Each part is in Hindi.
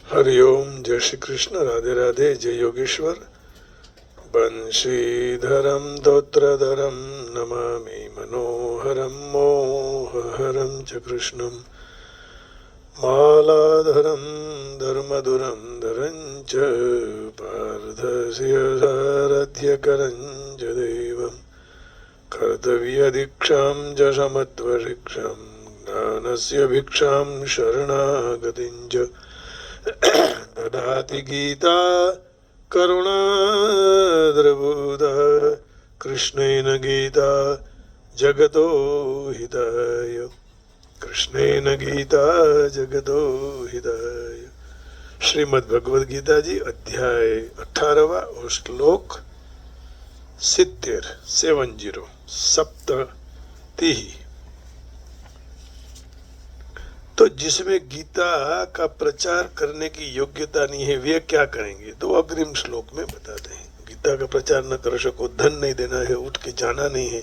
हरिओम, जय श्री कृष्ण, राधे राधे, जय योगेश्वर। बंशीधरम दौत्रधरम नमामि मनोहरम मोहहरम च कृष्णम मालाधरम धर्मधुरम धरं च पार्थस्य सारथ्यकरं च देवम् कर्तव्यदीक्षां च समत्वशिक्षां ज्ञानस्य भिक्षां शरणागतिं च ददाति गीता करुणाद्रबोधा कृष्णेन गीता जगतो हिताय, कृष्णेन गीता जगतो हिताय। श्रीमद् भगवद गीता जी अध्याय 18 और श्लोक 70 सप्तति। तो जिसमें गीता का प्रचार करने की योग्यता नहीं है वे क्या करेंगे, तो अग्रिम श्लोक में बताते हैं। गीता का प्रचार न कर सको, धन नहीं देना है, उठ के जाना नहीं है,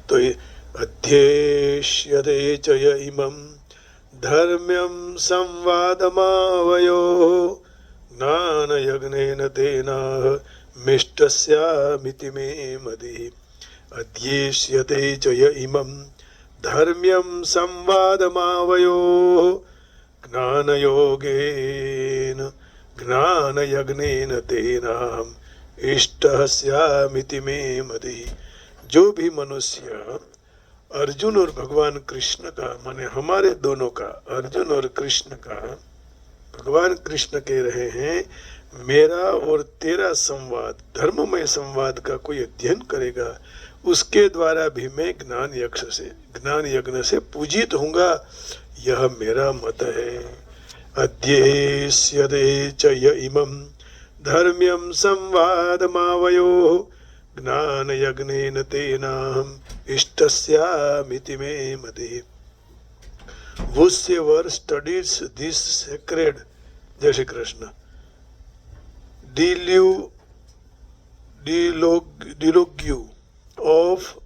तो ये अध्येष्यते च य इमं धर्म्यं संवादमावयो ज्ञानयज्ञेन तेनाह मिष्टस्यामिति मे मतिः। अध्येष्यते च य इमं धर्म्यं संवादमावयोः ज्ञानयोगेन ज्ञानयज्ञेन तेनाहम् इष्टः स्यामिति मे मतिः। जो भी मनुष्य अर्जुन और भगवान कृष्ण का, माने हमारे दोनों का, अर्जुन और कृष्ण का, भगवान कृष्ण कह रहे हैं मेरा और तेरा संवाद, धर्ममय संवाद का कोई अध्ययन करेगा, उसके द्वारा भी मैं ज्ञान यज्ञ से पूजित होऊंगा, यह मेरा मत है। अध्येष्यते च य इमं धर्म्यं संवादमावयोः ज्ञानयज्ञेन तेनाहम् इष्टस्यामिति मे मतिः। Whosoever studies this sacred, जय Shri Krishna, dialogue of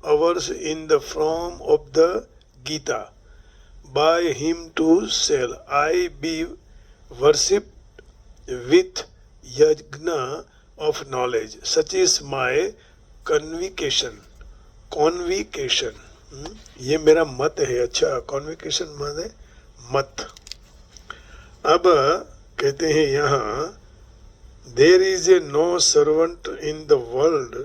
ours in the form of the Gita, by him too shall I be worshipped with yajna of knowledge. Such is my conviction. ये मेरा मत है। अच्छा, कॉन्विकेशन माने मत। अब कहते हैं यहाँ there is a no servant in the world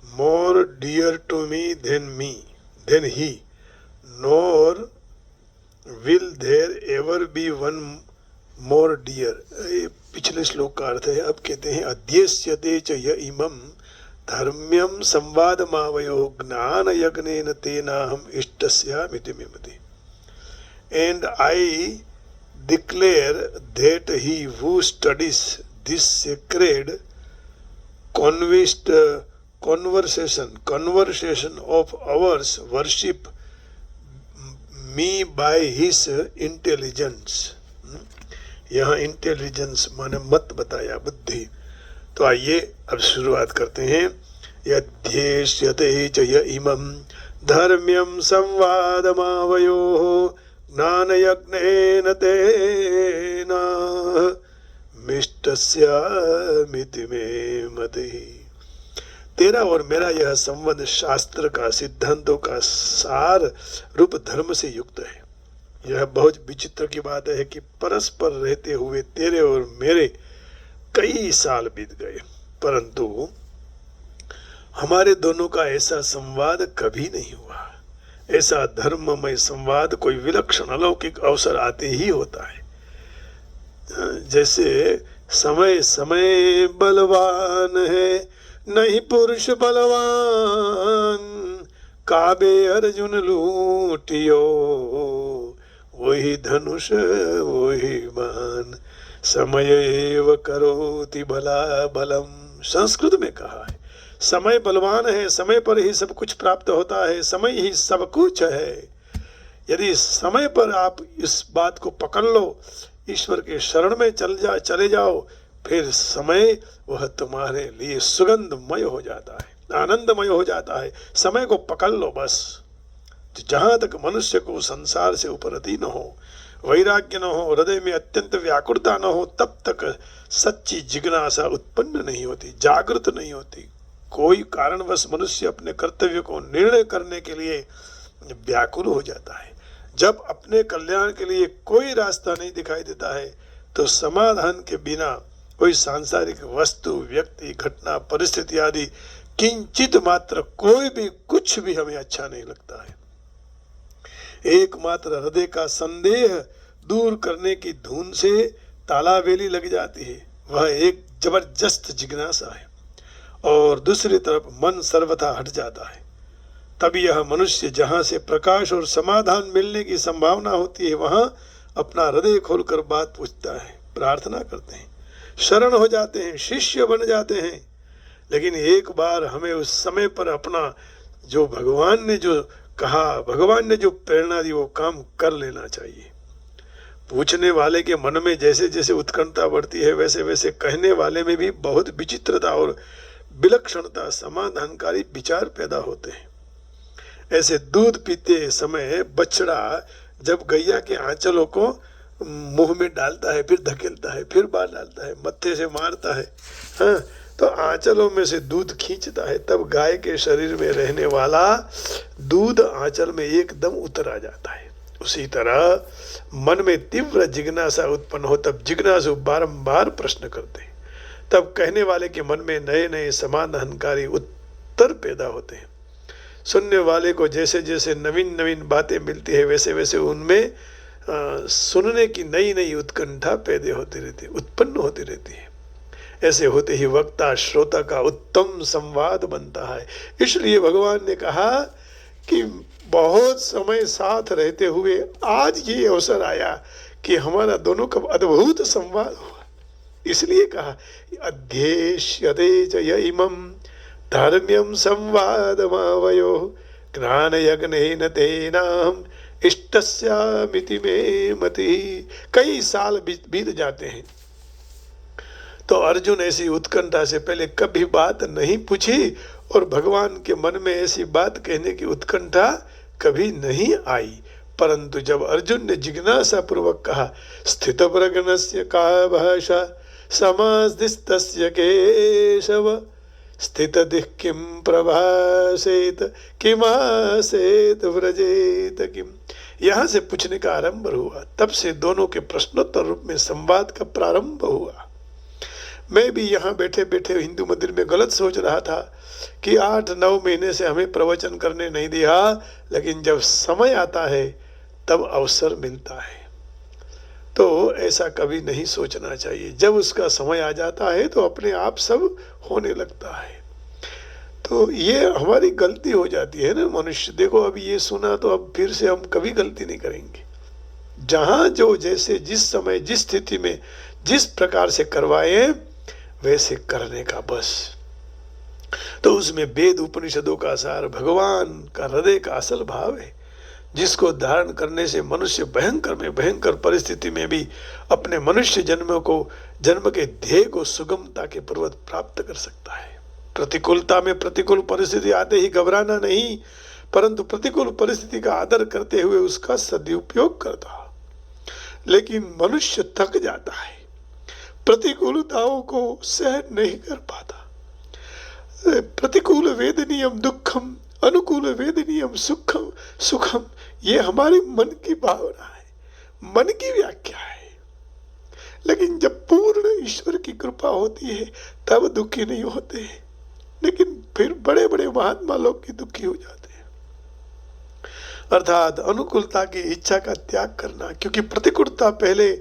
more dear to me than he, nor will there ever be one more dear. पिछले श्लोक का अर्थ है। अब कहते हैं अध्येष्यते च य इमं धर्म्यं संवादमावयोः ज्ञानयज्ञेन तेनाहम् इष्टस्यामिति मे मतिः। And I declare that he who studies this sacred conversation of ours worship me by his intelligence। यहाँ इंटेलिजेंस माने मत बताया, बुद्धि। तो आइए अब शुरुआत करते हैं। यध्येष्यते च य इमं धर्म्यं संवादमावयोः ज्ञानयज्ञेन तेना मिष्टस्यामिति मे मतिः। तेरा और मेरा यह संबंध शास्त्र का, सिद्धांतों का सार रूप धर्म से युक्त है। यह बहुत विचित्र की बात है कि परस्पर रहते हुए तेरे और मेरे कई साल बीत गए, परंतु हमारे दोनों का ऐसा संवाद कभी नहीं हुआ। ऐसा धर्ममय संवाद कोई विलक्षण अलौकिक अवसर आते ही होता है। जैसे समय समय बलवान है नहीं पुरुष बलवान, काबे अर्जुन लूटियो वही धनुष वही बाण, समय एव करोति बला बलम। संस्कृत में कहा है समय बलवान है, समय पर ही सब कुछ प्राप्त होता है, समय ही सब कुछ है। यदि समय पर आप इस बात को पकड़ लो, ईश्वर के शरण में चले जाओ, फिर समय वह तुम्हारे लिए सुगंधमय हो जाता है, आनंदमय हो जाता है। समय को पकड़ लो बस। जहाँ तक मनुष्य को संसार से उपरति न हो, वैराग्य न हो, हृदय में अत्यंत व्याकुलता न हो, तब तक सच्ची जिज्ञासा उत्पन्न नहीं होती, जागृत नहीं होती। कोई कारणवश मनुष्य अपने कर्तव्य को निर्णय करने के लिए व्याकुल हो जाता है। जब अपने कल्याण के लिए कोई रास्ता नहीं दिखाई देता है तो समाधान के बिना कोई सांसारिक वस्तु, व्यक्ति, घटना, परिस्थिति आदि किंचित मात्र कोई भी कुछ भी हमें अच्छा नहीं लगता है। एकमात्र हृदय का संदेह दूर करने की धुन से तालाबेली लग जाती है, वह एक जबरदस्त जिज्ञासा है, और दूसरी तरफ मन सर्वथा हट जाता है। तब यह मनुष्य जहाँ से प्रकाश और समाधान मिलने की संभावना होती है वहाँ अपना हृदय खोलकर बात पूछता है, प्रार्थना करते हैं, शरण हो जाते हैं, शिष्य बन जाते हैं। लेकिन एक बार हमें उस समय पर अपना जो भगवान ने जो कहा, भगवान ने जो प्रेरणा दी, वो काम कर लेना चाहिए। पूछने वाले के मन में जैसे जैसे उत्कंठा बढ़ती है वैसे वैसे कहने वाले में भी बहुत विचित्रता और विलक्षणता, समाधानकारी विचार पैदा होते हैं। ऐसे दूध पीते समय बछड़ा जब गैया के आंचलों को मुंह में डालता है, फिर धकेलता है, फिर बाहर डालता है, मत्थे से मारता है, हाँ, तो आंचलों में से दूध खींचता है, तब गाय के शरीर में रहने वाला दूध आंचल में एकदम उतर आ जाता है। उसी तरह मन में तीव्र जिज्ञासा उत्पन्न हो, तब जिज्ञासु बारंबार प्रश्न करते हैं, तब कहने वाले के मन में नए नए समाधानकारी उत्तर पैदा होते हैं। सुनने वाले को जैसे जैसे नवीन नवीन बातें मिलती है वैसे वैसे उनमें सुनने की नई नई उत्कंठा पैदा होती रहती है, उत्पन्न होती रहती है। ऐसे होते ही वक्ता श्रोता का उत्तम संवाद बनता है। इसलिए भगवान ने कहा कि बहुत समय साथ रहते हुए आज ये अवसर आया कि हमारा दोनों का अद्भुत संवाद हुआ। इसलिए कहा अध्येष्यते च इमं धर्म्यं संवादमावयो ज्ञानयज्ञेन तेनाहम् इष्टस्यामिति मे मतिः। कई साल बीत जाते हैं तो अर्जुन ऐसी उत्कंठा से पहले कभी बात नहीं पूछी और भगवान के मन में ऐसी बात कहने की उत्कंठा कभी नहीं आई। परंतु जब अर्जुन ने जिज्ञासा पूर्वक कहा स्थित प्रज्ञस्य का भाषा समाधिस्तस्य केशव स्थित दिह किम प्रभासेत किमासेत व्रजेत किम, यहाँ से पूछने का आरंभ हुआ। तब से दोनों के प्रश्नोत्तर रूप में संवाद का प्रारंभ हुआ। मैं भी यहाँ बैठे बैठे हिंदू मंदिर में गलत सोच रहा था कि 8-9 महीने से हमें प्रवचन करने नहीं दिया, लेकिन जब समय आता है तब अवसर मिलता है। तो ऐसा कभी नहीं सोचना चाहिए। जब उसका समय आ जाता है तो अपने आप सब होने लगता है। तो ये हमारी गलती हो जाती है ना मनुष्य। देखो अभी ये सुना तो अब फिर से हम कभी गलती नहीं करेंगे। जहाँ जो जैसे जिस समय जिस स्थिति में जिस प्रकार से करवाए वैसे करने का बस। तो उसमें वेद उपनिषदों का सार भगवान का हृदय का असल भाव है, जिसको धारण करने से मनुष्य भयंकर में भयंकर परिस्थिति में भी अपने मनुष्य जन्म के ध्येय को सुगमता के पूर्वक प्राप्त कर सकता है। प्रतिकूलता में प्रतिकूल परिस्थिति आते ही घबराना नहीं, परंतु प्रतिकूल परिस्थिति का आदर करते हुए उसका सदुपयोग करता। लेकिन मनुष्य थक जाता है, प्रतिकूलताओं को सहन नहीं कर पाता। प्रतिकूल वेदनीयम दुखम अनुकूल वेदनीयम सुखम, ये हमारे मन की भावना है, मन की व्याख्या है। लेकिन जब पूर्ण ईश्वर की कृपा होती है तब दुखी नहीं होते, लेकिन फिर बड़े बड़े महात्मा लोग की दुखी हो जाते हैं। अर्थात अनुकूलता की इच्छा का त्याग करना, क्योंकि प्रतिकूलता पहले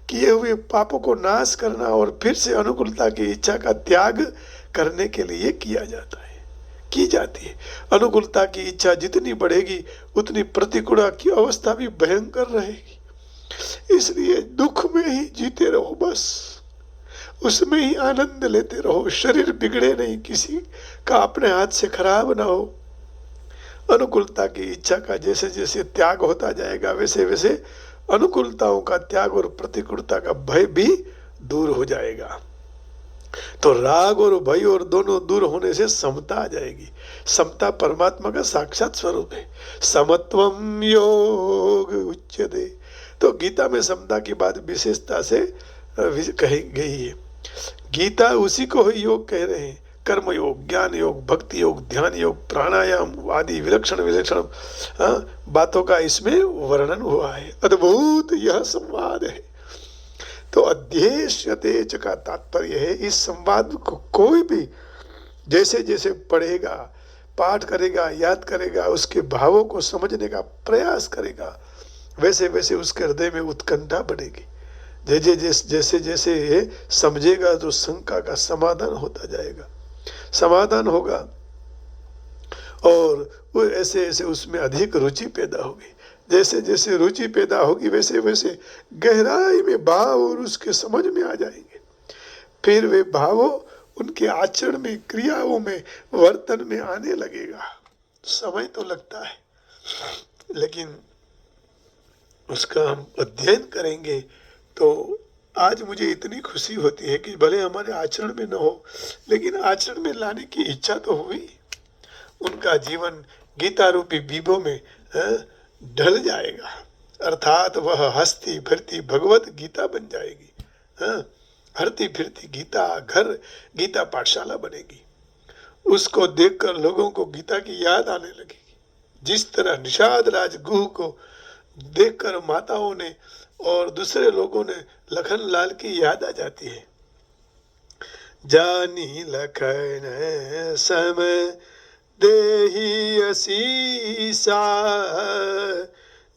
किए हुए पापों को नाश करना और फिर से अनुकूलता की इच्छा का त्याग करने के लिए किया जाता है, की जाती है। अनुकूलता की इच्छा जितनी बढ़ेगी उतनी प्रतिकूलता की अवस्था भी भयंकर रहेगी। इसलिए दुख में ही जीते रहो, बस उसमें ही आनंद लेते रहो। शरीर बिगड़े नहीं, किसी का अपने हाथ से खराब ना हो। अनुकूलता की इच्छा का जैसे जैसे त्याग होता जाएगा वैसे वैसे अनुकूलताओं का त्याग और प्रतिकूलता का भय भी दूर हो जाएगा। तो राग और भय और दोनों दूर होने से समता आ जाएगी। समता परमात्मा का साक्षात स्वरूप है। समत्वम योग उच्यते तो गीता में समता की बात विशेषता से कही गई है। गीता उसी को ही योग कह रहे हैं। कर्म योग, ज्ञान योग, भक्ति योग, ध्यान योग, प्राणायाम आदि विलक्षण विलक्षण बातों का इसमें वर्णन हुआ है। अद्भुत यह संवाद है। तो अध्येष्यते च का तात्पर्य है इस संवाद को कोई भी जैसे जैसे पढ़ेगा, पाठ करेगा, याद करेगा, उसके भावों को समझने का प्रयास करेगा, वैसे वैसे उसके हृदय में उत्कंठा बढ़ेगी। जैसे जैसे समझेगा तो शंका का समाधान होता जाएगा, समाधान होगा, और वो ऐसे ऐसे उसमें अधिक रुचि पैदा होगी। जैसे जैसे रुचि पैदा होगी वैसे वैसे गहराई में भाव और उसके समझ में आ जाएंगे। फिर वे भावों उनके आचरण में, क्रियाओं में, वर्तन में आने लगेगा। समय तो लगता है, लेकिन उसका हम अध्ययन करेंगे तो आज मुझे इतनी खुशी होती है कि भले हमारे आचरण में न हो, लेकिन आचरण में लाने की इच्छा तो हुई। उनका जीवन गीता रूपी बीबों में ढल जाएगा, अर्थात वह हंसती फिरती भगवत गीता बन जाएगी। हरती फिरती गीता घर, गीता पाठशाला बनेगी। उसको देखकर लोगों को गीता की याद आने लगेगी। जिस तरह निषाद राज गुह को देखकर माताओं ने और दूसरे लोगों ने लखन लाल की याद आ जाती है। जानी लखन सम देही असीसा,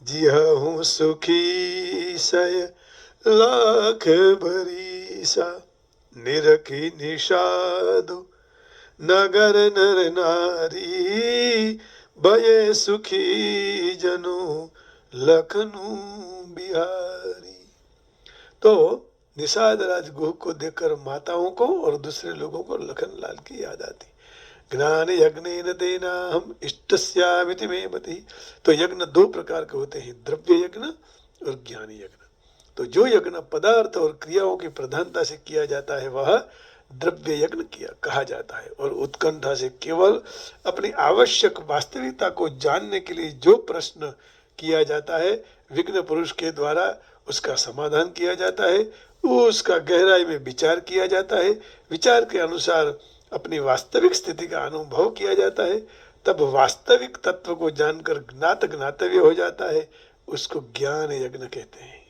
जिहूँ सुखी सय लाख बरीसा। निरखी निषादु नगर नर नारी, भये सुखी जनु लखनऊ बिहारी। तो निषाद राज गुह को देखकर माताओं को और दूसरे लोगों को लखन लाल की याद आती। ज्ञान यज्ञ तेना हम इष्टस्यामिति में मति। तो यज्ञ दो प्रकार के होते हैं, द्रव्य यज्ञ और ज्ञान यज्ञ। तो जो यज्ञ पदार्थ और क्रियाओं की प्रधानता से किया जाता है वह द्रव्य यज्ञ किया कहा जाता है, और उत्कंठा से केवल अपनी आवश्यक वास्तविकता को जानने के लिए जो प्रश्न किया जाता है, विघ्न पुरुष के द्वारा उसका समाधान किया जाता है, वो उसका गहराई में विचार किया जाता है, विचार के अनुसार अपनी वास्तविक स्थिति का अनुभव किया जाता है, तब वास्तविक तत्व को जानकर ज्ञात ज्ञातव्य हो जाता है, उसको ज्ञान यज्ञ कहते हैं।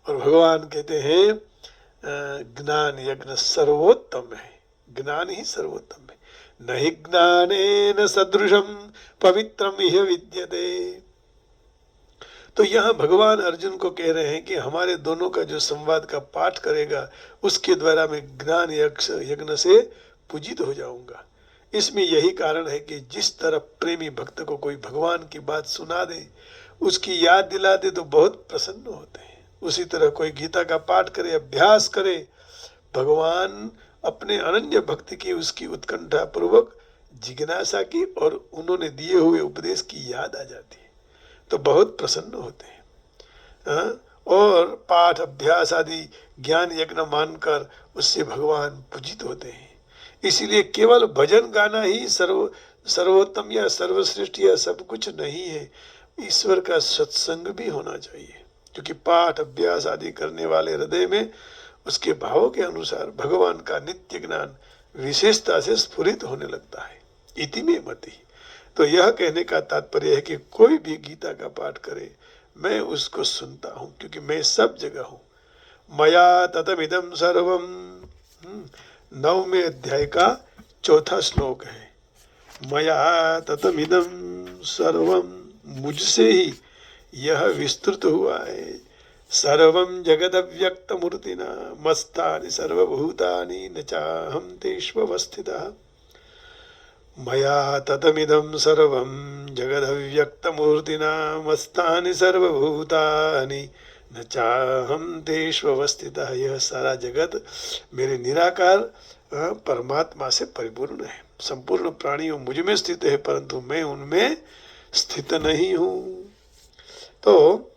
और भगवान कहते हैं ज्ञान यज्ञ सर्वोत्तम है, ज्ञान ही सर्वोत्तम है। नहि ज्ञानेन सदृशम पवित्रम इह विद्यते। तो यहाँ भगवान अर्जुन को कह रहे हैं कि हमारे दोनों का जो संवाद का पाठ करेगा उसके द्वारा मैं ज्ञान यज्ञ से पूजित हो जाऊंगा। इसमें यही कारण है कि जिस तरह प्रेमी भक्त को कोई भगवान की बात सुना दे, उसकी याद दिला दे तो बहुत प्रसन्न होते हैं। उसी तरह कोई गीता का पाठ करे, अभ्यास करे, भगवान अपने अनन्य भक्ति की उसकी उत्कंठा पूर्वक जिज्ञासा की और उन्होंने दिए हुए उपदेश की याद आ जाती है, तो बहुत प्रसन्न होते हैं। और पाठ अभ्यास आदि ज्ञान यज्ञ मानकर उससे भगवान पूजित होते हैं। इसीलिए केवल भजन गाना ही सर्वोत्तम या सर्वश्रेष्ठ या सब कुछ नहीं है, ईश्वर का सत्संग भी होना चाहिए, क्योंकि पाठ अभ्यास आदि करने वाले हृदय में उसके भावों के अनुसार भगवान का नित्य ज्ञान विशेषता से स्फुरित होने लगता है। इति में मति। तो यह कहने का तात्पर्य है कि कोई भी गीता का पाठ करे, मैं उसको सुनता हूँ, क्योंकि मैं सब जगह हूँ। मया ततमिदं सर्वम, 9वें अध्याय का 4था श्लोक है। मया ततमिदं सर्वम, मुझसे ही यह विस्तृत हुआ है। सर्वं जगदव्यक्तमूर्तिना मस्तानि सर्वभूतानि न चाहं तेष्वस्थितः। मया ततमिदं सर्वं जगदव्यक्तमूर्तिना मस्तानि सर्वभूतानि न चाहं तेष्वस्थितः। यह सारा जगत मेरे निराकार परमात्मा से परिपूर्ण है। संपूर्ण प्राणियों मुझ में स्थित है, परंतु मैं उनमें स्थित नहीं हूँ। तो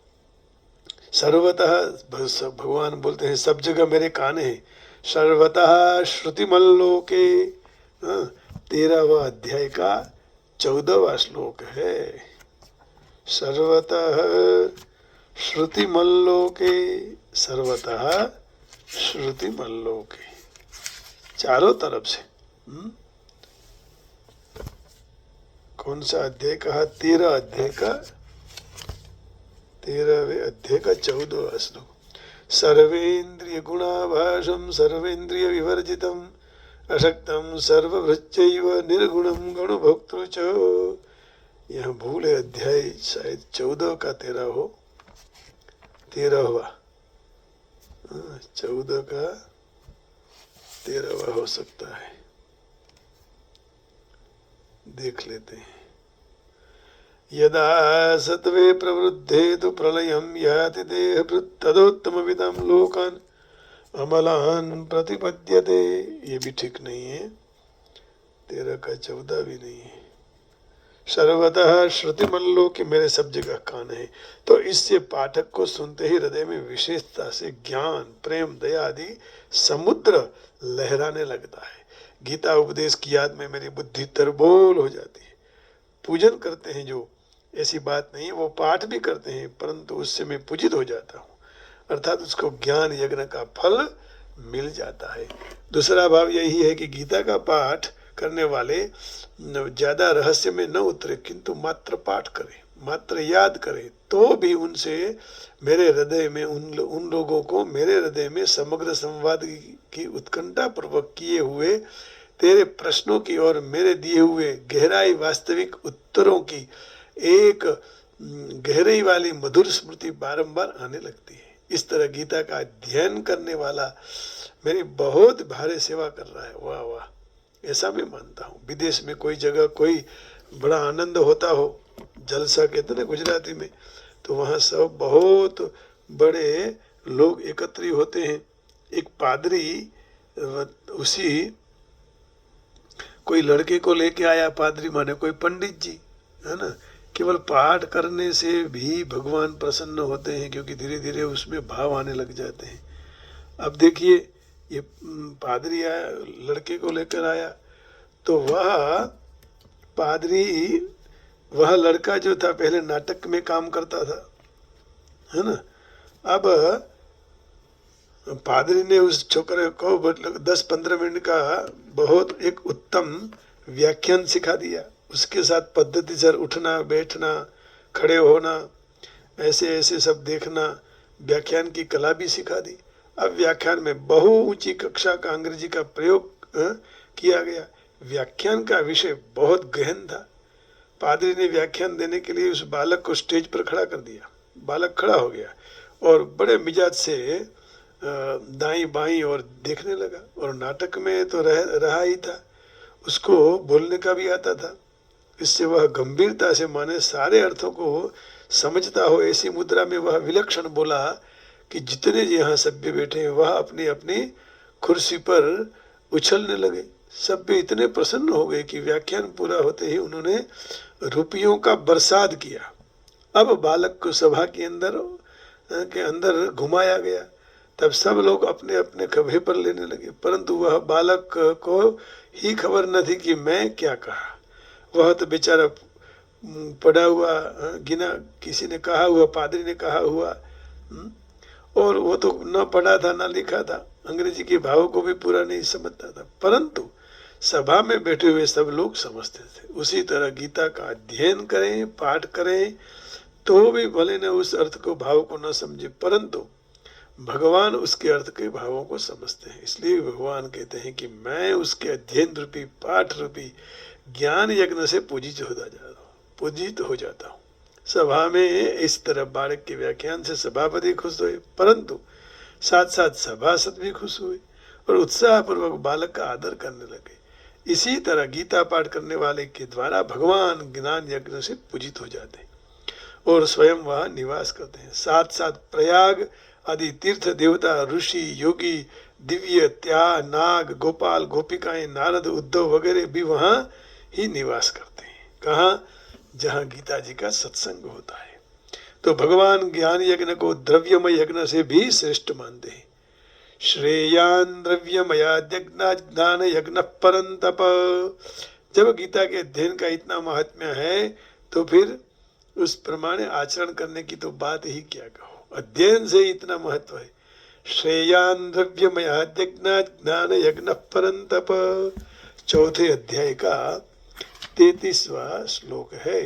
सर्वतः भगवान बोलते हैं सब जगह मेरे कान है। सर्वतः श्रुतिमल्लोके, 13वां अध्याय का 14वां श्लोक है। सर्वतः श्रुति मल्लोके सर्वतः श्रुति मल्लोके, चारों तरफ से। कौन सा अध्याय कहा? 13 अध्याय का 13वें अध्याय का 14वां श्लोक। सर्वेन्द्रिय गुणाभासम सर्वेन्द्रिय विवर्जितम अशक्तम सर्वभृत्यैव निर्गुणम गणभोक्तृ च। यहाँ भूल है, अध्याय शायद 14 का 13 हो, 13वां, 14 का 13वां हो सकता है, देख लेते हैं। यदा सत्वे प्रवृद्धे तु प्रलयं याति देहभृत् तदोत्तमविदं लोकान् अमलान् प्रतिपद्यते। ये भी ठीक नहीं है, 13 का 14 भी नहीं है। सर्वतः श्रुतिमल्लोके, मेरे सब जगह कान है। तो इससे पाठक को सुनते ही हृदय में विशेषता से ज्ञान, प्रेम, दया आदि समुद्र लहराने लगता है। गीता उपदेश की याद में मेरी बुद्धि तरबोल हो जाती है। पूजन करते हैं जो, ऐसी बात नहीं, वो पाठ भी करते हैं, परंतु उससे मैं पूजित हो जाता हूँ, अर्थात उसको ज्ञान यज्ञ का फल मिल जाता है। दूसरा भाव यही है कि गीता का पाठ करने वाले ज्यादा रहस्य में न उतरे, किंतु मात्र पाठ करें, मात्र याद करें, तो भी उनसे मेरे हृदय में उन लोगों को मेरे हृदय में समग्र संवाद की उत्कंठा पूर्वक किए हुए तेरे प्रश्नों की और मेरे दिए हुए गहराई वास्तविक उत्तरों की एक गहराई वाली मधुर स्मृति बारंबार आने लगती है। इस तरह गीता का अध्ययन करने वाला मेरी बहुत भारी सेवा कर रहा है। वाह वाह, ऐसा मैं मानता हूँ। विदेश में कोई जगह कोई बड़ा आनंद होता हो, जलसा कहते हैं गुजराती में, तो वहाँ सब बहुत बड़े लोग एकत्रित होते हैं। एक पादरी उसी कोई लड़के को लेके आया, पादरी माने कोई पंडित जी, है ना। केवल पाठ करने से भी भगवान प्रसन्न होते हैं, क्योंकि धीरे धीरे उसमें भाव आने लग जाते हैं। अब देखिए, ये पादरी आया, लड़के को लेकर आया, तो वह पादरी, वह लड़का जो था पहले नाटक में काम करता था, है ना। अब पादरी ने उस छोकरे को 10-15 मिनट का बहुत एक उत्तम व्याख्यान सिखा दिया। उसके साथ पद्धति से उठना, बैठना, खड़े होना, ऐसे ऐसे सब देखना, व्याख्यान की कला भी सिखा दी। अब व्याख्यान में बहु ऊंची कक्षा का अंग्रेजी का प्रयोग किया गया। व्याख्यान का विषय बहुत गहन था। पादरी ने व्याख्यान देने के लिए उस बालक को स्टेज पर खड़ा कर दिया। बालक खड़ा हो गया और बड़े मिजाज से दाईं बाईं और देखने लगा, और नाटक में तो रहा ही था, उसको बोलने का भी आता था। इससे वह गंभीरता से माने सारे अर्थों को समझता हो, ऐसी मुद्रा में वह विलक्षण बोला कि जितने यहाँ सभ्य बैठे हैं वह अपनी अपनी कुर्सी पर उछलने लगे। सभ्य इतने प्रसन्न हो गए कि व्याख्यान पूरा होते ही उन्होंने रुपयों का बरसात किया। अब बालक को सभा के अंदर घुमाया गया। तब सब लोग अपने अपने खभे पर लेने लगे, परंतु वह बालक को ही खबर न थी कि मैं क्या कहा। वह तो बेचारा पढ़ा हुआ गिना, किसी ने कहा हुआ, पादरी ने कहा हुआ, और वो तो न पढ़ा था न लिखा था, अंग्रेजी के भावों को भी पूरा नहीं समझता था, परंतु सभा में बैठे हुए सब लोग समझते थे। उसी तरह गीता का अध्ययन करें, पाठ करें, तो भी भले न उस अर्थ को, भाव को न समझे, परंतु भगवान उसके अर्थ के भावों को समझते हैं। इसलिए भगवान कहते हैं कि मैं उसके अध्ययन रूपी, पाठ रूपी ज्ञान यज्ञ से पूजित हो जाता हूँ। सभा में इस तरह बालक के व्याख्यान से सभापति खुश हुए, परंतु साथ साथ सभासद भी खुश हुए और उत्साह पूर्वक बालक का आदर करने लगे। इसी तरह गीता पाठ करने वाले के द्वारा भगवान ज्ञान यज्ञ से पूजित हो जाते हैं और स्वयं वहाँ निवास करते हैं। साथ साथ प्रयाग आदि तीर्थ देवता, ऋषि, योगी, दिव्य, त्या, नाग, गोपाल, गोपिकाएं, नारद, उद्धव वगैरह भी वहाँ ही निवास करते हैं। कहाँ? जहाँ गीता जी का सत्संग होता है। तो भगवान ज्ञान यज्ञ को द्रव्यमय यज्ञ से भी श्रेष्ठ मानते हैं। श्रेयान द्रव्यमयाद्यज्ञ ज्ञान यज्ञ परंतप। जब गीता के अध्ययन का इतना महात्म्य है, तो फिर उस प्रमाणे आचरण करने की तो बात ही क्या कहो। अध्ययन से इतना महत्व है। श्रेयान द्रव्यमयाद्य ज्ञान यज्ञ परंतप, चौथे अध्याय का 33वां श्लोक है।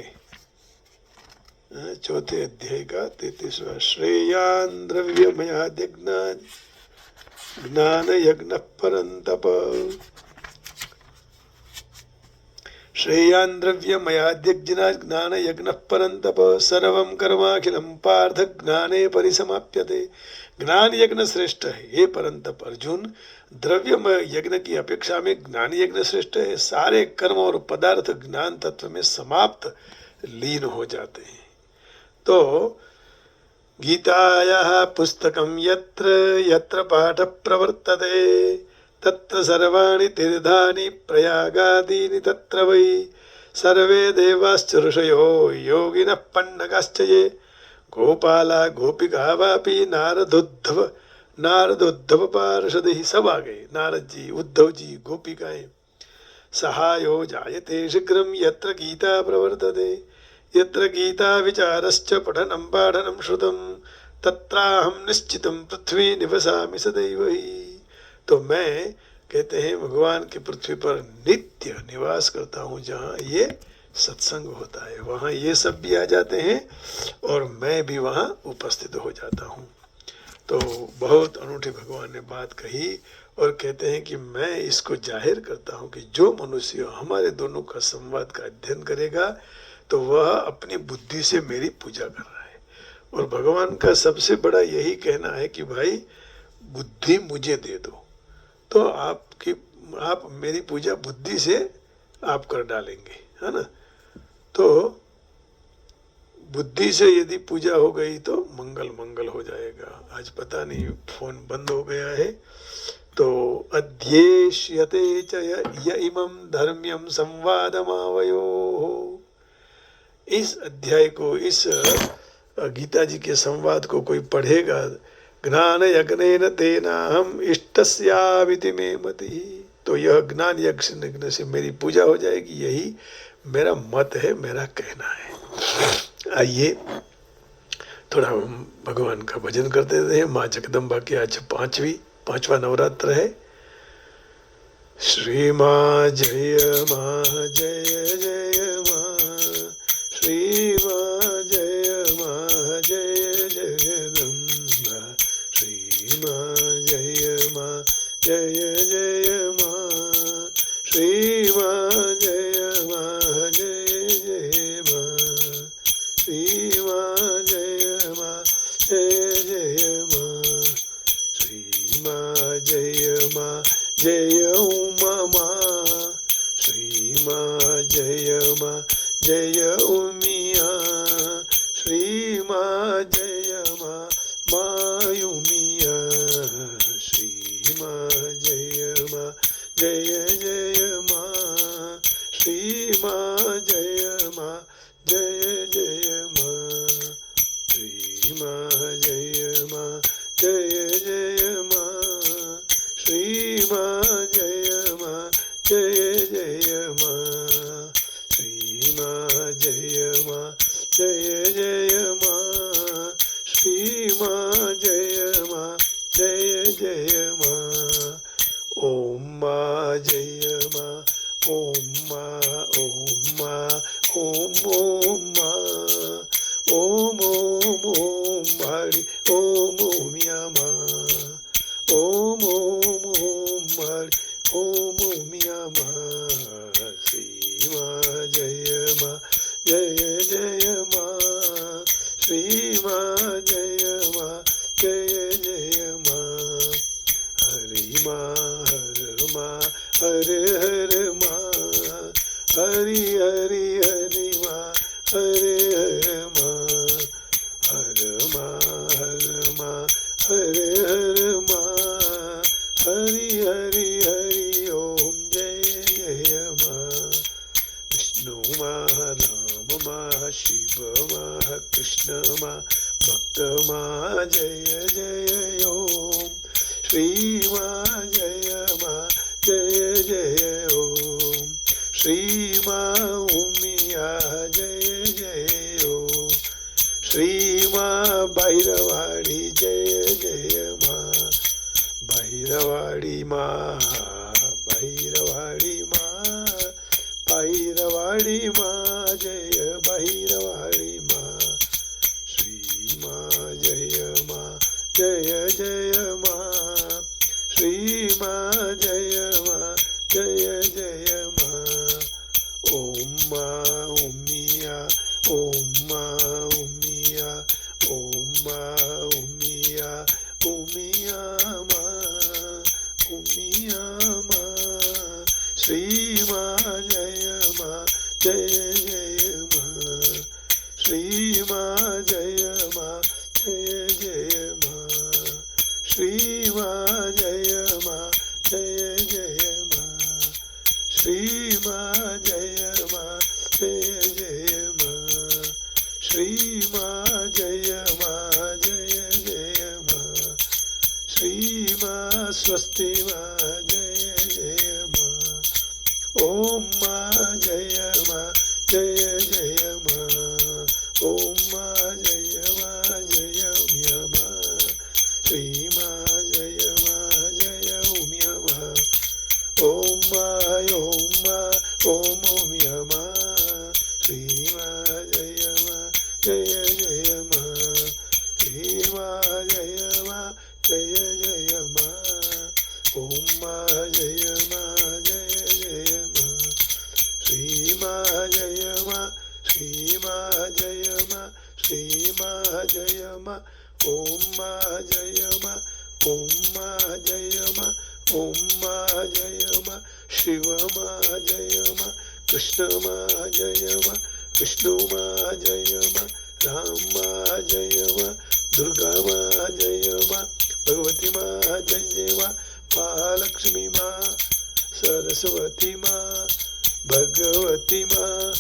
चौथे अध्याय का 33वां, श्रेयान द्रव्यमयाद्य ज्ञान यज्ञ परंतप, श्रेयान द्रव्यमयाद्यज्ञा ज्ञान यज्ञ परंतप, सर्वं कर्माखिलं पार्थ ज्ञाने परिसमाप्यते। ज्ञान यज्ञ श्रेष्ठ है हे परंतप अर्जुन, द्रव्यमय यज्ञ की अपेक्षा में ज्ञान यज्ञ श्रेष्ठ है। सारे कर्म और पदार्थ ज्ञान तत्व में समाप्त लीन हो जाते हैं। तो गीतायाः पुस्तकं यत्र यत्र पाठ प्रवर्तते तत्र सर्वाणि तीर्थानि प्रयागादीनि तत्र वै सर्वे देवाश्च ऋषयो योगिनः पण्डकाश्च ये गोपाला गोपिका वापि नारदोद्धव पार्षदः। सब आ गए, नारद जी, उद्धव जी, गोपिकाएं। सहायो जायते शीघ्रं यत्र गीता प्रवर्तते यत्र गीता विचारश्च पठनं पाठनं श्रुतं तत्राहं निश्चितं पृथ्वी निवसामि सदैव ही। तो मैं, कहते हैं, भगवान की पृथ्वी पर नित्य निवास करता हूँ, जहाँ ये सत्संग होता है वहाँ ये सब भी आ जाते हैं और मैं भी वहाँ उपस्थित हो जाता हूँ। तो बहुत अनूठी भगवान ने बात कही और कहते हैं कि मैं इसको जाहिर करता हूँ कि जो मनुष्य हमारे दोनों का संवाद का अध्ययन करेगा तो वह अपनी बुद्धि से मेरी पूजा कर रहा है। और भगवान का सबसे बड़ा यही कहना है कि भाई बुद्धि मुझे दे दो, तो आप मेरी पूजा बुद्धि से आप कर डालेंगे, है ना। तो बुद्धि से यदि पूजा हो गई तो मंगल मंगल हो जाएगा। आज पता नहीं फोन बंद हो गया है। तो अध्येष्यते च य इमं धर्म्यं संवादमावयोः। इस अध्याय को, इस गीता जी के संवाद को कोई पढ़ेगा, ज्ञान यज्ञेन तेनाहम इष्टस्यामिति मे मतिः, तो यह ज्ञान यज्ञ से मेरी पूजा हो जाएगी, यही मेरा मत है, मेरा कहना है। आइए थोड़ा हम भगवान का भजन करते हैं। माँ जगदम्बा की आज पांचवा नवरात्र है। श्री माँ जय माँ जय जय माँ, श्री माँ जय माँ जय जगदम्बा, श्री माँ जय माँ जय जय माँ, श्री माँ जय माँ जय जय माँ, श्री माँ जय माँ जय जय माँ, श्री माँ जय माँ जय उमा माँ, श्री माँ जय माँ जय उमिया, श्री माँ जय माँ मायुमिया, श्री माँ जय माँ जय जय माँ, श्री माँ जय माँ जय जय माँ, श्री माँ जय माँ जय जय माँ, श्री माँ जय माँ जय जय माँ, श्री माँ जय माँ जय जय माँ, श्री माँ जय माँ जय जय माँ। ओम माँ जय माँ, ओम माँ, ओम माँ, ओम माँ, ओम ओम ओम हरि ओम ओमिया माँ, ओम ओम ओम हरि ओम ओमिया माँ, श्री माँ जय माँ जय जय माँ, श्री माँ जय माँ जय जय माँ, हरि माँ हर माँ हरे हरे माँ, हरि हरि हरि माँ हरे हरे माँ, हर माँ हरे हरे माँ, हरि हरि हरि ओम जय जय माँ। विष्णु माँ राम माँ शिव माँ कृष्ण माँ भक्त माँ जय जय ओम, श्री माँ जय माँ जय जय ओम, श्री माँ उमिया जय जय ओम, श्री माँ भैरवाणी भैरवाड़ी माँ, भैरवाड़ी माँ, भैरवाड़ी माँ, जय भैरवाड़ी माँ। श्री माँ जय माँ, जय जय माँ। श्री माँ जय माँ, जय जय माँ। ओम माँ उमिया, ओम माँ उमिया, ओम माँ उमिया, उमिया माँ, उमिया माँ। श्री माँ जय माँ, जय जय माँ। श्री माँ जय माँ, जय जय माँ। श्री माँ जय माँ, जय जय माँ। श्री माँ जय माँ, जय जय माँ। श्री माँ जय माँ, जय जय माँ। श्री माँ स्वस्ति माँ, जय जय माँ। ओम माँ जय माँ, जय जय माँ। ओम माँ जय माँ, जय उमिया माँ। श्री माँ जय माँ, जय उमिया माँ। ओम माँ, ओम माँ, ओम उमिया माँ। श्री माँ जय माँ, जय जय माँ। श्री माँ जय माँ, जय जय माँ। ओम माँ जय माँ, जय जय माँ। श्री माँ जय माँ, श्री माँ जय माँ। श्री माँ जय माँ। ओम माँ जय माँ, ओम माँ जय माँ। ओम माँ जय माँ। शिव माँ जय माँ, कृष्ण माँ जय माँ, विष्णु माँ जय माँ। राम माँ जय माँ, दुर्गा माँ जय माँ, भगवती माँ जय माँ। महालक्ष्मी माँ, सरस्वती माँ, भगवती माँ,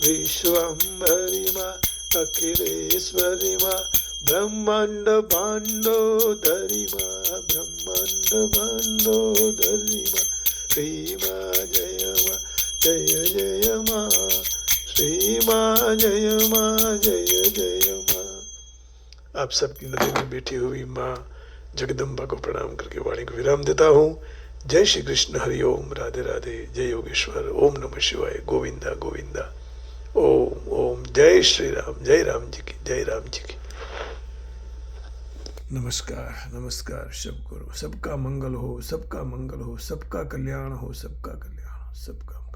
विश्वम्भरी माँ, अखिलेश्वरी माँ, ब्रह्मांड भांडोदरी माँ, ब्रह्मांड भांडोदरी माँ। श्री माँ जय माँ, जय जय माँ। श्री माँ जय माँ, जय जय माँ। आप सबकी नदी में बैठी हुई माँ जगदम्बा को प्रणाम करके वाणी को विराम देता हूँ। जय श्री कृष्ण, हरि ओम, राधे राधे, जय योगेश्वर, ओम नमः शिवाय, गोविंदा गोविंदा, ओम ओम। जय श्री राम, जय राम जी की, जय राम जी की। नमस्कार नमस्कार सबको, सबका मंगल हो, सबका मंगल हो, सबका कल्याण हो, सबका कल्याण हो, सबका